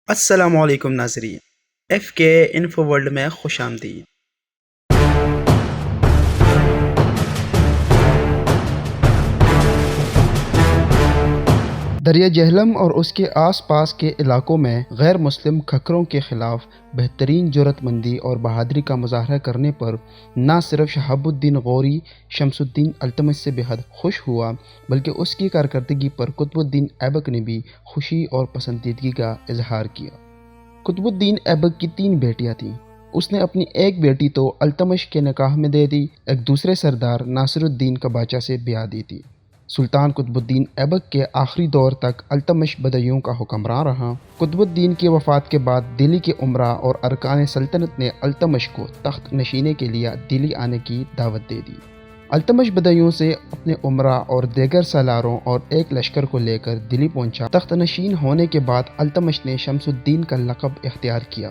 السلام علیکم ناظرین، ایف کے انفو ورلڈ میں خوش آمدید۔ دریا جہلم اور اس کے آس پاس کے علاقوں میں غیر مسلم کھکروں کے خلاف بہترین جرأت مندی اور بہادری کا مظاہرہ کرنے پر نہ صرف شہاب الدین غوری شمس الدین التمش سے بے حد خوش ہوا، بلکہ اس کی کارکردگی پر قطب الدین ایبک نے بھی خوشی اور پسندیدگی کا اظہار کیا۔ قطب الدین ایبک کی 3 بیٹیاں تھیں۔ اس نے اپنی ایک بیٹی تو التمش کے نکاح میں دے دی، ایک دوسرے سردار ناصر الدین قباچہ سے بیاہ دی تھی۔ سلطان قطب الدین ایبک کے آخری دور تک التمش بدیوں کا حکمران رہا۔ قطب الدین کی وفات کے بعد دلی کے امراء اور ارکان سلطنت نے التمش کو تخت نشینے کے لیے دلی آنے کی دعوت دے دی۔ التمش بدیوں سے اپنے امراء اور دیگر سالاروں اور ایک لشکر کو لے کر دلی پہنچا۔ تخت نشین ہونے کے بعد التمش نے شمس الدین کا لقب اختیار کیا۔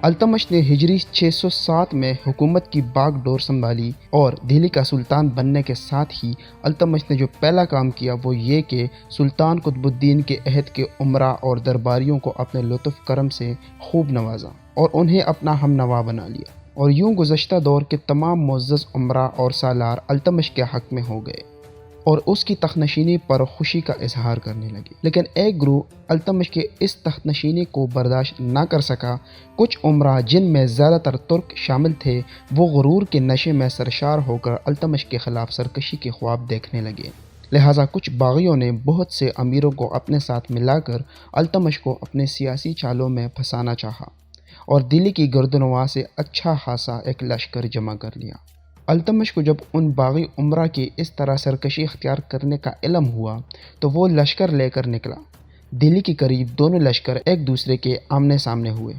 التمش نے ہجری 607 میں حکومت کی باغ ڈور سنبھالی اور دہلی کا سلطان بننے کے ساتھ ہی التمش نے جو پہلا کام کیا وہ یہ کہ سلطان قطب الدین کے عہد کے امراء اور درباریوں کو اپنے لطف کرم سے خوب نوازا اور انہیں اپنا ہم نوا بنا لیا، اور یوں گزشتہ دور کے تمام معزز امراء اور سالار التمش کے حق میں ہو گئے اور اس کی تخت نشینی پر خوشی کا اظہار کرنے لگے۔ لیکن ایک گروہ التمش کے اس تخت نشینی کو برداشت نہ کر سکا۔ کچھ امراء جن میں زیادہ تر ترک شامل تھے، وہ غرور کے نشے میں سرشار ہو کر التمش کے خلاف سرکشی کے خواب دیکھنے لگے۔ لہٰذا کچھ باغیوں نے بہت سے امیروں کو اپنے ساتھ ملا کر التمش کو اپنے سیاسی چالوں میں پھنسانا چاہا اور دلی کی گردنواں سے اچھا خاصا ایک لشکر جمع کر لیا۔ التمش کو جب ان باغی امراء کی اس طرح سرکشی اختیار کرنے کا علم ہوا تو وہ لشکر لے کر نکلا۔ دلی کے قریب دونوں لشکر ایک دوسرے کے آمنے سامنے ہوئے۔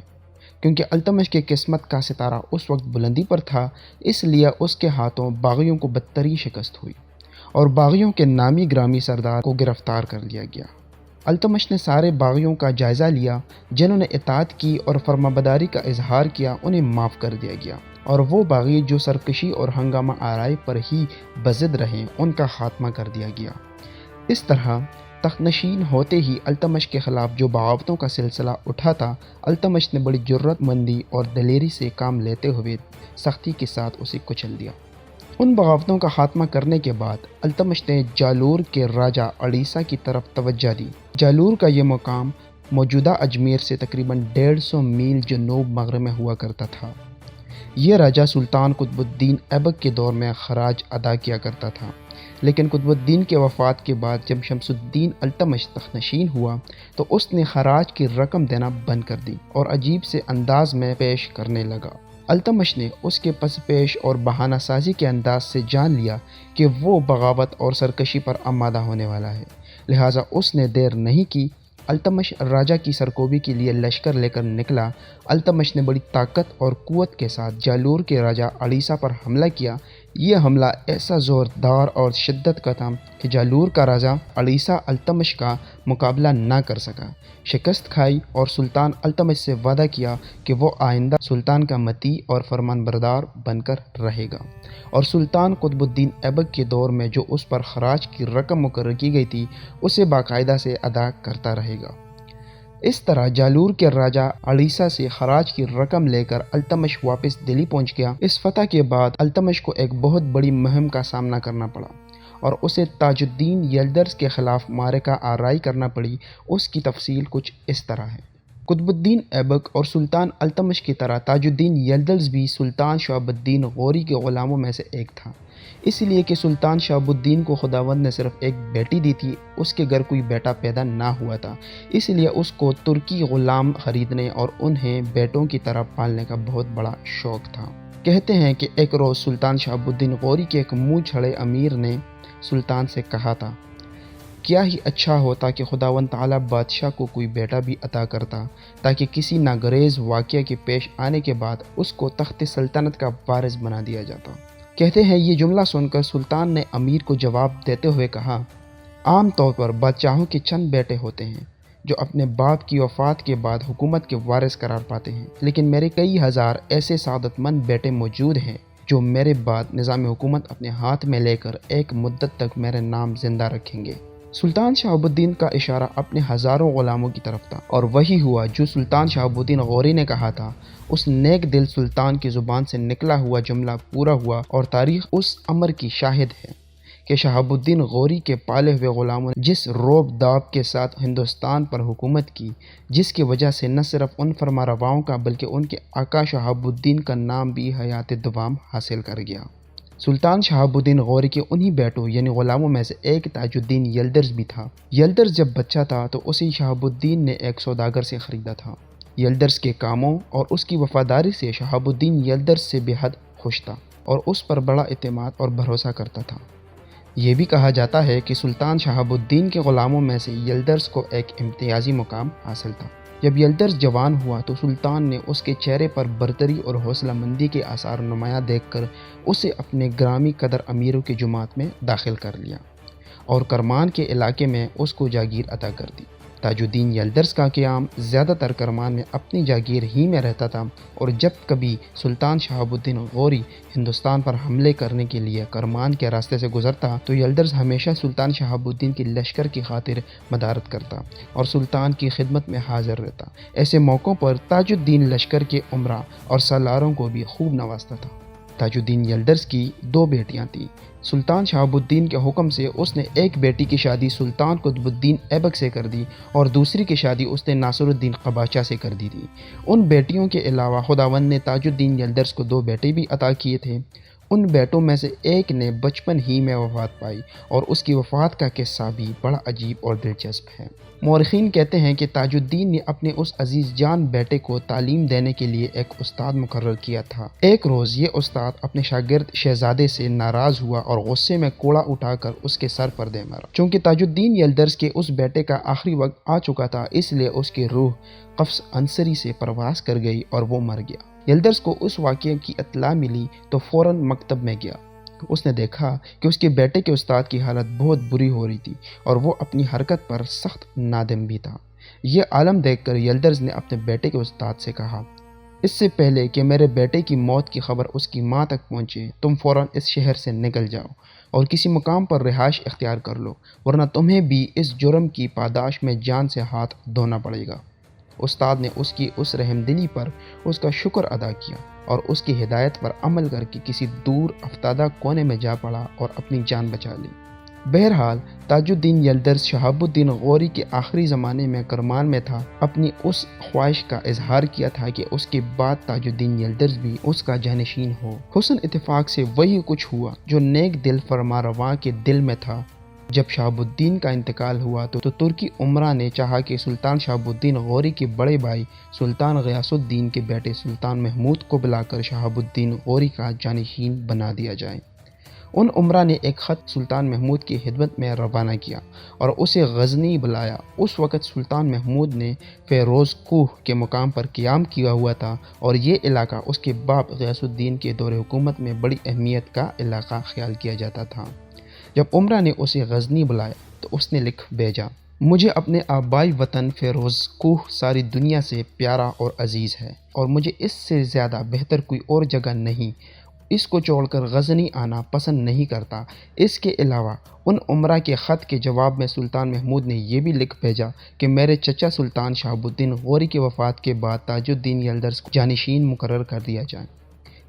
کیونکہ التمش کی قسمت کا ستارہ اس وقت بلندی پر تھا، اس لیے اس کے ہاتھوں باغیوں کو بدترین شکست ہوئی اور باغیوں کے نامی گرامی سردار کو گرفتار کر لیا گیا۔ التمش نے سارے باغیوں کا جائزہ لیا، جنہوں نے اطاعت کی اور فرمانبرداری کا اظہار کیا انہیں معاف کر دیا گیا، اور وہ باغی جو سرکشی اور ہنگامہ آرائی پر ہی بضد رہے ان کا خاتمہ کر دیا گیا۔ اس طرح تخت نشین ہوتے ہی التمش کے خلاف جو بغاوتوں کا سلسلہ اٹھا تھا، التمش نے بڑی جرأت مندی اور دلیری سے کام لیتے ہوئے سختی کے ساتھ اسے کچل دیا۔ ان بغاوتوں کا خاتمہ کرنے کے بعد التمش نے جالور کے راجہ اڑیسہ کی طرف توجہ دی۔ جالور کا یہ مقام موجودہ اجمیر سے تقریباً 150 میل جنوب مغرب میں ہوا کرتا تھا۔ یہ راجہ سلطان قطب الدین ایبک کے دور میں خراج ادا کیا کرتا تھا، لیکن قطب الدین کے وفات کے بعد جب شمس الدین التمش تخت نشین ہوا تو اس نے خراج کی رقم دینا بند کر دی اور عجیب سے انداز میں پیش کرنے لگا۔ التمش نے اس کے پس پیش اور بہانہ سازی کے انداز سے جان لیا کہ وہ بغاوت اور سرکشی پر آمادہ ہونے والا ہے، لہٰذا اس نے دیر نہیں کی۔ التمش راجہ کی سرکوبی کے لیے لشکر لے کر نکلا۔ التمش نے بڑی طاقت اور قوت کے ساتھ جالور کے راجہ اڑیسہ پر حملہ کیا۔ یہ حملہ ایسا زوردار اور شدت کا تھا کہ جالور کا راجہ اڑیسہ التمش کا مقابلہ نہ کر سکا، شکست کھائی اور سلطان التمش سے وعدہ کیا کہ وہ آئندہ سلطان کا مطیع اور فرمان بردار بن کر رہے گا، اور سلطان قطب الدین ایبک کے دور میں جو اس پر خراج کی رقم مقرر کی گئی تھی اسے باقاعدہ سے ادا کرتا رہے گا۔ اس طرح جالور کے راجہ اڑیسہ سے خراج کی رقم لے کر التمش واپس دلی پہنچ گیا۔ اس فتح کے بعد التمش کو ایک بہت بڑی مہم کا سامنا کرنا پڑا اور اسے تاج الدین یلدرز کے خلاف معرکہ آرائی کرنا پڑی۔ اس کی تفصیل کچھ اس طرح ہے۔ قطب الدین ایبک اور سلطان التمش کی طرح تاج الدین یلدرز بھی سلطان شہاب الدین غوری کے غلاموں میں سے ایک تھا، اس لیے کہ سلطان شہاب الدین کو خداوند نے صرف ایک بیٹی دی تھی، اس کے گھر کوئی بیٹا پیدا نہ ہوا تھا، اس لیے اس کو ترکی غلام خریدنے اور انہیں بیٹوں کی طرح پالنے کا بہت بڑا شوق تھا۔ کہتے ہیں کہ ایک روز سلطان شہاب الدین غوری کے ایک منہ چھڑے امیر نے سلطان سے کہا تھا، کیا ہی اچھا ہوتا کہ خداوند تعالیٰ بادشاہ کو کوئی بیٹا بھی عطا کرتا تاکہ کسی ناگزیر واقعہ کے پیش آنے کے بعد اس کو تخت سلطنت کا وارث بنا دیا جاتا۔ کہتے ہیں یہ جملہ سن کر سلطان نے امیر کو جواب دیتے ہوئے کہا، عام طور پر بادشاہوں کے چند بیٹے ہوتے ہیں جو اپنے باپ کی وفات کے بعد حکومت کے وارث قرار پاتے ہیں، لیکن میرے کئی ہزار ایسے سعادت مند بیٹے موجود ہیں جو میرے بعد نظام حکومت اپنے ہاتھ میں لے کر ایک مدت تک میرے نام زندہ رکھیں گے۔ سلطان شہاب الدین کا اشارہ اپنے ہزاروں غلاموں کی طرف تھا، اور وہی ہوا جو سلطان شہاب الدین غوری نے کہا تھا۔ اس نیک دل سلطان کی زبان سے نکلا ہوا جملہ پورا ہوا، اور تاریخ اس امر کی شاہد ہے کہ شہاب الدین غوری کے پالے ہوئے غلاموں نے جس روب داب کے ساتھ ہندوستان پر حکومت کی، جس کی وجہ سے نہ صرف ان فرمانرواؤں کا بلکہ ان کے آقا شہاب الدین کا نام بھی حیات دوام حاصل کر گیا۔ سلطان شہاب الدین غوری کے انہی بیٹوں یعنی غلاموں میں سے ایک تاج الدین یلدرز بھی تھا۔ یلدرز جب بچہ تھا تو اسے شہاب الدین نے ایک سوداگر سے خریدا تھا۔ یلدرز کے کاموں اور اس کی وفاداری سے شہاب الدین یلدرز سے بے حد خوش تھا اور اس پر بڑا اعتماد اور بھروسہ کرتا تھا۔ یہ بھی کہا جاتا ہے کہ سلطان شہاب الدین کے غلاموں میں سے یلدرز کو ایک امتیازی مقام حاصل تھا۔ جب یلدرز جوان ہوا تو سلطان نے اس کے چہرے پر برتری اور حوصلہ مندی کے آثار نمایاں دیکھ کر اسے اپنے گرامی قدر امیروں کی جماعت میں داخل کر لیا اور کرمان کے علاقے میں اس کو جاگیر عطا کر دی۔ تاج الدین یلدرز کا قیام زیادہ تر کرمان میں اپنی جاگیر ہی میں رہتا تھا، اور جب کبھی سلطان شہاب الدین غوری ہندوستان پر حملے کرنے کے لیے کرمان کے راستے سے گزرتا تو یلدرز ہمیشہ سلطان شہاب الدین کی لشکر کی خاطر مدارت کرتا اور سلطان کی خدمت میں حاضر رہتا۔ ایسے موقعوں پر تاج الدین لشکر کے امراء اور سالاروں کو بھی خوب نوازتا تھا۔ تاج الدین یلدرز کی 2 بیٹیاں تھیں۔ سلطان شہاب الدین کے حکم سے اس نے ایک بیٹی کی شادی سلطان قطب الدین ایبک سے کر دی اور دوسری کی شادی اس نے ناصر الدین قباچہ سے کر دی تھی۔ ان بیٹیوں کے علاوہ خداوند نے تاج الدین یلدرز کو 2 بیٹے بھی عطا کیے تھے۔ ان بیٹوں میں سے ایک نے بچپن ہی میں وفات پائی اور اس کی وفات کا قصہ بھی بڑا عجیب اور دلچسپ ہے۔ مورخین کہتے ہیں کہ تاج الدین نے اپنے اس عزیز جان بیٹے کو تعلیم دینے کے لیے ایک استاد مقرر کیا تھا۔ ایک روز یہ استاد اپنے شاگرد شہزادے سے ناراض ہوا اور غصے میں کوڑا اٹھا کر اس کے سر پر دے مارا۔ چونکہ تاج الدین یلدرز کے اس بیٹے کا آخری وقت آ چکا تھا، اس لیے اس کی روح قفس عنصری سے پرواز کر گئی اور وہ مر گیا۔ یلدرز کو اس واقعے کی اطلاع ملی تو فوراً مکتب میں گیا۔ اس نے دیکھا کہ اس کے بیٹے کے استاد کی حالت بہت بری ہو رہی تھی اور وہ اپنی حرکت پر سخت نادم بھی تھا۔ یہ عالم دیکھ کر یلدرز نے اپنے بیٹے کے استاد سے کہا، اس سے پہلے کہ میرے بیٹے کی موت کی خبر اس کی ماں تک پہنچے، تم فوراً اس شہر سے نکل جاؤ اور کسی مقام پر رہائش اختیار کر لو، ورنہ تمہیں بھی اس جرم کی پاداش میں جان سے ہاتھ دھونا پڑے گا۔ استاد نے اس کی اس رحم دلی پر اس کا شکر ادا کیا اور اس کی ہدایت پر عمل کر کے کسی دور افتادہ کونے میں جا پڑا اور اپنی جان بچا لی۔ بہرحال تاج الدین یلدرز شہاب الدین غوری کے آخری زمانے میں کرمان میں تھا، اپنی اس خواہش کا اظہار کیا تھا کہ اس کے بعد تاج الدین یلدرز بھی اس کا جانشین ہو۔ حسن اتفاق سے وہی کچھ ہوا جو نیک دل فرمانرواں کے دل میں تھا۔ جب شہاب الدین کا انتقال ہوا تو ترکی امراء نے چاہا کہ سلطان شہاب الدین غوری کے بڑے بھائی سلطان غیاث الدین کے بیٹے سلطان محمود کو بلا کر شہاب الدین غوری کا جانشین بنا دیا جائے۔ ان امراء نے ایک خط سلطان محمود کی خدمت میں روانہ کیا اور اسے غزنی بلایا۔ اس وقت سلطان محمود نے فیروز کوہ کے مقام پر قیام کیا ہوا تھا اور یہ علاقہ اس کے باپ غیاث الدین کے دور حکومت میں بڑی اہمیت کا علاقہ خیال کیا جاتا تھا۔ جب امراء نے اسے غزنی بلایا تو اس نے لکھ بھیجا، مجھے اپنے آبائی وطن فیروز کوہ ساری دنیا سے پیارا اور عزیز ہے اور مجھے اس سے زیادہ بہتر کوئی اور جگہ نہیں، اس کو چھوڑ کر غزنی آنا پسند نہیں کرتا۔ اس کے علاوہ ان امراء کے خط کے جواب میں سلطان محمود نے یہ بھی لکھ بھیجا کہ میرے چچا سلطان شہاب الدین غوری کی وفات کے بعد تاج الدین یلدرز کو جانشین مقرر کر دیا جائے۔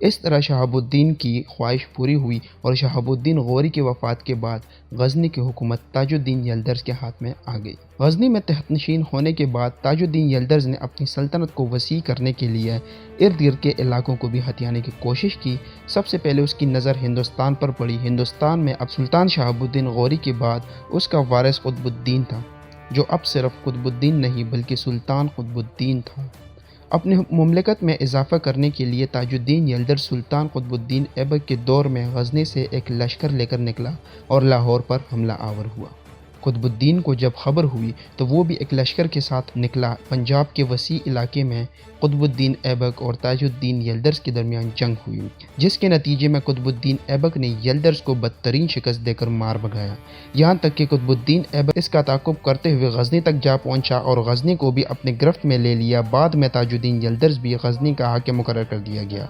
اس طرح شہاب الدین کی خواہش پوری ہوئی اور شہاب الدین غوری کی وفات کے بعد غزنی کی حکومت تاج الدین یلدرز کے ہاتھ میں آ گئی۔ غزنی میں تحت نشین ہونے کے بعد تاج الدین یلدرز نے اپنی سلطنت کو وسیع کرنے کے لیے ارد گرد کے علاقوں کو بھی ہتھیانے کی کوشش کی۔ سب سے پہلے اس کی نظر ہندوستان پر پڑی۔ ہندوستان میں اب سلطان شہاب الدین غوری کے بعد اس کا وارث قطب الدین تھا، جو اب صرف قطب الدین نہیں بلکہ سلطان قطب الدین تھا۔ اپنی مملکت میں اضافہ کرنے کے لیے تاج الدین یلدرز سلطان قطب الدین ایبک کے دور میں غزنی سے ایک لشکر لے کر نکلا اور لاہور پر حملہ آور ہوا۔ قطب الدین کو جب خبر ہوئی تو وہ بھی ایک لشکر کے ساتھ نکلا۔ پنجاب کے وسیع علاقے میں قطب الدین ایبک اور تاج الدین یلدرز کے درمیان جنگ ہوئی، جس کے نتیجے میں قطب الدین ایبک نے یلدرز کو بدترین شکست دے کر مار بھگایا، یہاں تک کہ قطب الدین ایبک اس کا تعاقب کرتے ہوئے غزنی تک جا پہنچا اور غزنی کو بھی اپنے گرفت میں لے لیا۔ بعد میں تاج الدین یلدرز بھی غزنی کا حاکم مقرر کر دیا گیا۔